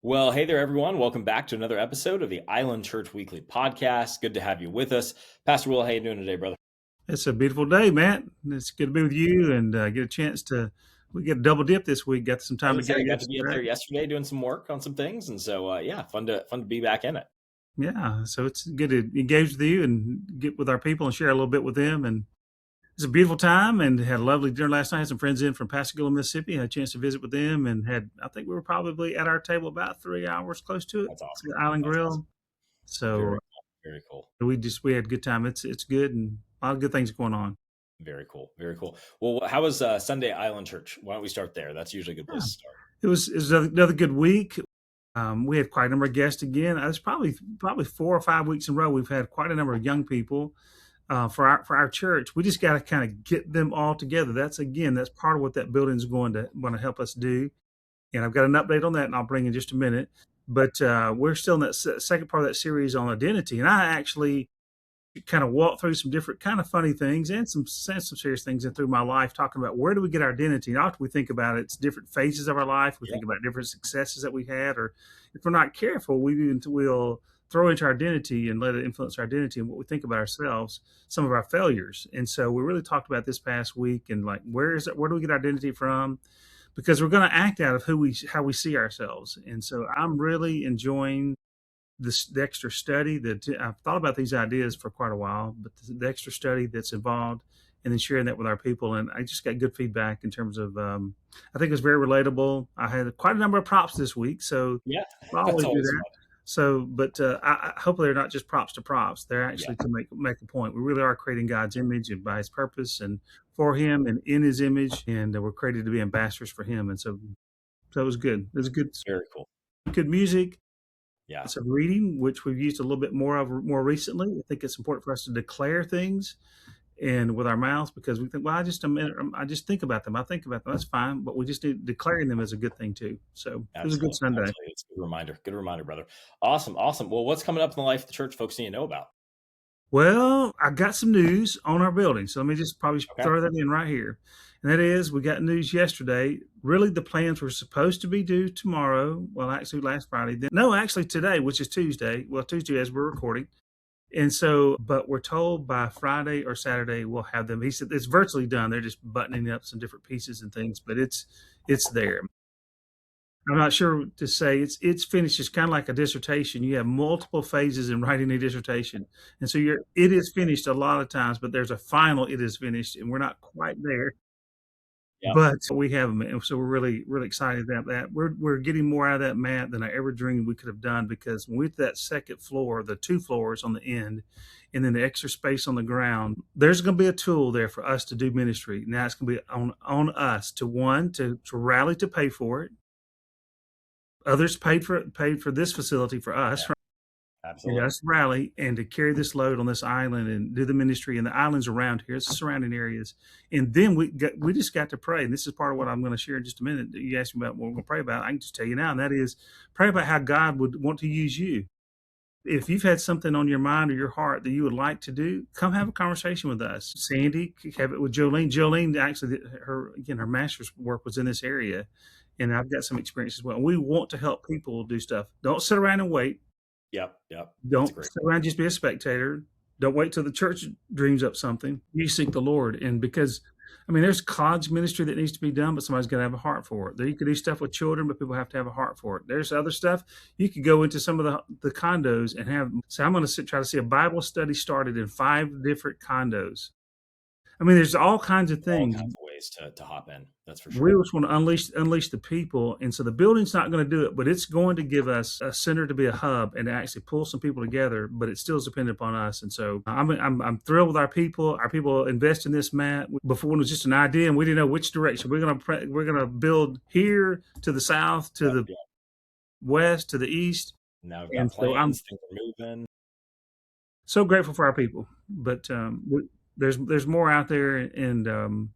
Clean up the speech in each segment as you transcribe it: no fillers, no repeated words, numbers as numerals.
Well, hey there, everyone. Welcome back to another episode of the Island Church Weekly Podcast. Good to have you with us. Pastor Will, how you doing today, brother? It's a beautiful day, Matt. It's good to be with you and get a chance to. We get a double dip this week. Got some I was time gonna say together I got to be up yesterday. there yesterday doing some work on some things, and so yeah, fun to be back in it. Yeah, so it's good to engage with you and get with our people and share a little bit with them. And it's a beautiful time and had a lovely dinner last night. Had some friends in from Pascagoula, Mississippi. Had a chance to visit with them and had. I think we were probably at our table about 3 hours close to it. That's awesome. The Island That's awesome. Grill. So Very cool. Very cool. we had a good time. It's good and a lot of good things going on. Very cool. Very cool. Well, how was Sunday Island Church? Why don't we start there? That's usually a good place Yeah. to start. It was another good week. We had quite a number of guests again. It's probably 4 or 5 weeks in a row. We've had quite a number of young people for our church. We just got to kind of get them all together. That's part of what that building is going to help us do. And I've got an update on that, and I'll bring in just a minute. But we're still in that second part of that series on identity, and I actually kind of walk through some different kind of funny things and some serious things in through my life, talking about where do we get our identity. And often we think about it's different phases of our life. We Yeah. think about different successes that we had, or if we're not careful, we'll throw into our identity and let it influence our identity and what we think about ourselves, some of our failures. And so we really talked about this past week and like where do we get our identity from? Because we're going to act out of how we see ourselves. And so I'm really enjoying the extra study that I've thought about these ideas for quite a while, but the extra study that's involved and then sharing that with our people. And I just got good feedback in terms of, I think it's very relatable. I had quite a number of props this week. So Yeah. I That's always do always that. So, but hopefully they're not just props to props. They're fun. Yeah. actually to make a point. We really are creating God's image and by his purpose and for him and in his image. And we're created to be ambassadors for him. And so it was good. It was Very cool. good music. Yeah. Of reading, which we've used a little bit more recently. I think it's important for us to declare things and with our mouths because we think, well, I just think about them. I think about them. That's fine, but we just need declaring them as a good thing too. So it was a good Absolutely. Sunday. Absolutely. It's a good reminder. Good reminder, brother. Awesome. Awesome. Well, what's coming up in the life of the church folks need to know about? Well, I got some news on our building, so let me just probably Okay. throw that in right here. And that is, we got news yesterday. Really, the plans were supposed to be due tomorrow. Well, actually, last Friday. No, actually today, which is Tuesday. Well, Tuesday as we're recording. And so, but we're told by Friday or Saturday we'll have them. He said it's virtually done. They're just buttoning up some different pieces and things, but it's there. I'm not sure to say it's finished. It's kind of like a dissertation. You have multiple phases in writing a dissertation, and so it is finished a lot of times, but there's a final. It is finished, and we're not quite there. Yeah. But we have them, and so we're really excited about that. We're getting more out of that, Matt, than I ever dreamed we could have done because with that second floor, the 2 floors on the end, and then the extra space on the ground, there's going to be a tool there for us to do ministry. Now it's going to be on us to rally to pay for it. Others paid for this facility for us. Yeah. Absolutely. Us rally and to carry this load on this island and do the ministry in the islands around here, it's the surrounding areas. And then we just got to pray. And this is part of what I'm going to share in just a minute. You asked me about what we're going to pray about. I can just tell you now, and that is pray about how God would want to use you. If you've had something on your mind or your heart that you would like to do, come have a conversation with us. Sandy, have it with Jolene. Jolene, actually, her master's work was in this area, and I've got some experience as well. We want to help people do stuff. Don't sit around and wait. Yep. Yep. Don't That's great. sit around, just be a spectator. Don't wait till the church dreams up something. You seek the Lord. And because, there's college ministry that needs to be done, but somebody's got to have a heart for it. There you could do stuff with children, but people have to have a heart for it. There's other stuff. You could go into some of the condos and I'm going to try to see a Bible study started in 5 different condos. There's all kinds of things. All kinds of ways to hop in. That's for sure. We just want to unleash the people, and so the building's not going to do it, but it's going to give us a center to be a hub and to actually pull some people together. But it still is dependent upon us, and so I'm thrilled with our people. Our people invest in this, Matt. Before it was just an idea, and we didn't know which direction we're gonna build here to the south, to the west, to the east. Now we've got plans. Things are moving. So grateful for our people, but there's more out there, and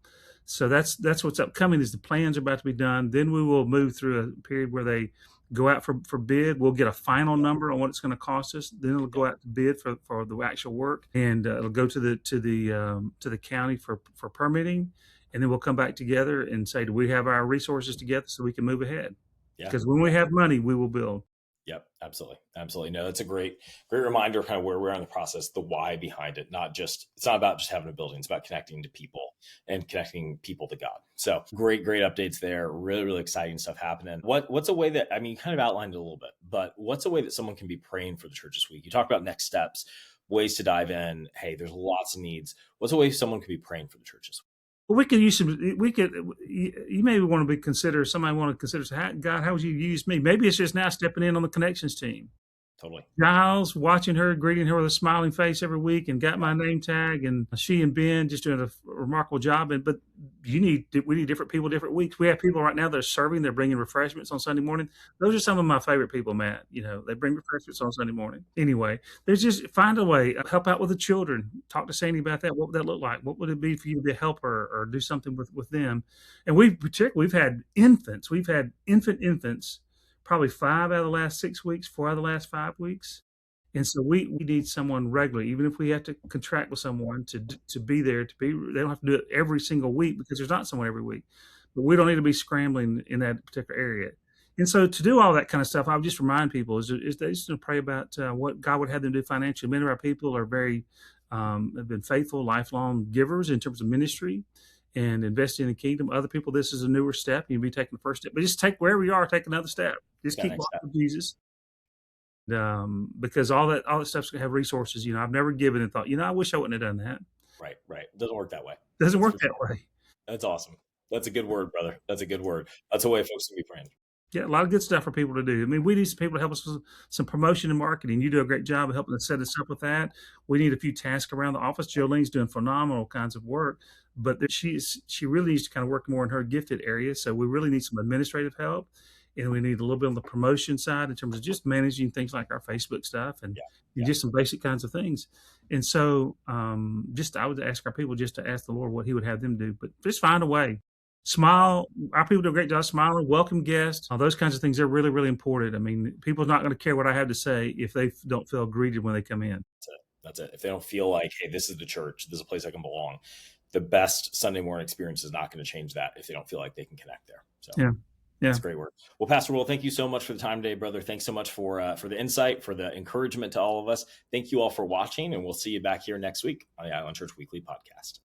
so that's what's upcoming. Is the plans are about to be done. Then we will move through a period where they go out for bid. We'll get a final number on what it's going to cost us. Then it'll go out to bid for the actual work, and it'll go to the county for permitting, and then we'll come back together and say, do we have our resources together so we can move ahead? Yeah. Because when we have money, we will build. Yep, absolutely. Absolutely. No, that's a great reminder of kind of where we're in the process, the why behind it. It's not about just having a building. It's about connecting to people and connecting people to God. So great updates there. Really exciting stuff happening. What's a way that, I mean, you kind of outlined it a little bit, but what's a way that someone can be praying for the church this week? You talked about next steps, ways to dive in. Hey, there's lots of needs. What's a way someone could be praying for the church this week? Well, we could use some. We could. You maybe want to be consider. Somebody want to consider. God, how would you use me? Maybe it's just now stepping in on the connections team. Totally. Giles, watching her, greeting her with a smiling face every week, and got my name tag. And she and Ben just doing a remarkable job. But we need different people, different weeks. We have people right now that are serving. They're bringing refreshments on Sunday morning. Those are some of my favorite people, Matt. They bring refreshments on Sunday morning. Anyway, there's just find a way. Help out with the children. Talk to Sandy about that. What would that look like? What would it be for you to be a helper or do something with them? And we've had infants. We've had infants probably 5 out of the last 6 weeks, 4 out of the last 5 weeks. And so we need someone regularly, even if we have to contract with someone to be there, they don't have to do it every single week because there's not someone every week. But we don't need to be scrambling in that particular area. And so to do all that kind of stuff, I would just remind people is they just to pray about what God would have them do financially. Many of our people are have been faithful, lifelong givers in terms of ministry and investing in the kingdom. Other people, this is a newer step. You'll be taking the first step, but just take wherever you are, take another step. Just keep walking with Jesus. Because all that stuff's gonna have resources. I've never given and thought, I wish I wouldn't have done that. Right. It doesn't work that way. Doesn't work that way. That's awesome. That's a good word, brother. That's a good word. That's a way folks can be praying. Yeah, a lot of good stuff for people to do. I mean, we need some people to help us with some promotion and marketing. You do a great job of helping us set us up with that. We need a few tasks around the office. Jolene's doing phenomenal kinds of work, but she really needs to kind of work more in her gifted area. So we really need some administrative help, and we need a little bit on the promotion side in terms of just managing things like our Facebook stuff and just some basic kinds of things. And so, I would ask our people just to ask the Lord what He would have them do, but just find a way. Smile. Our people do a great job smiling, welcome guests, all those kinds of things are really, really important. I mean, people are not going to care what I have to say if they don't feel greeted when they come in. That's it. If they don't feel like, hey, this is the church, this is a place I can belong, the best Sunday morning experience is not going to change that if they don't feel like they can connect there. So yeah. That's great work. Well, Pastor Will, thank you so much for the time today, brother. Thanks so much for the insight, for the encouragement to all of us. Thank you all for watching, and we'll see you back here next week on the Island Church Weekly Podcast.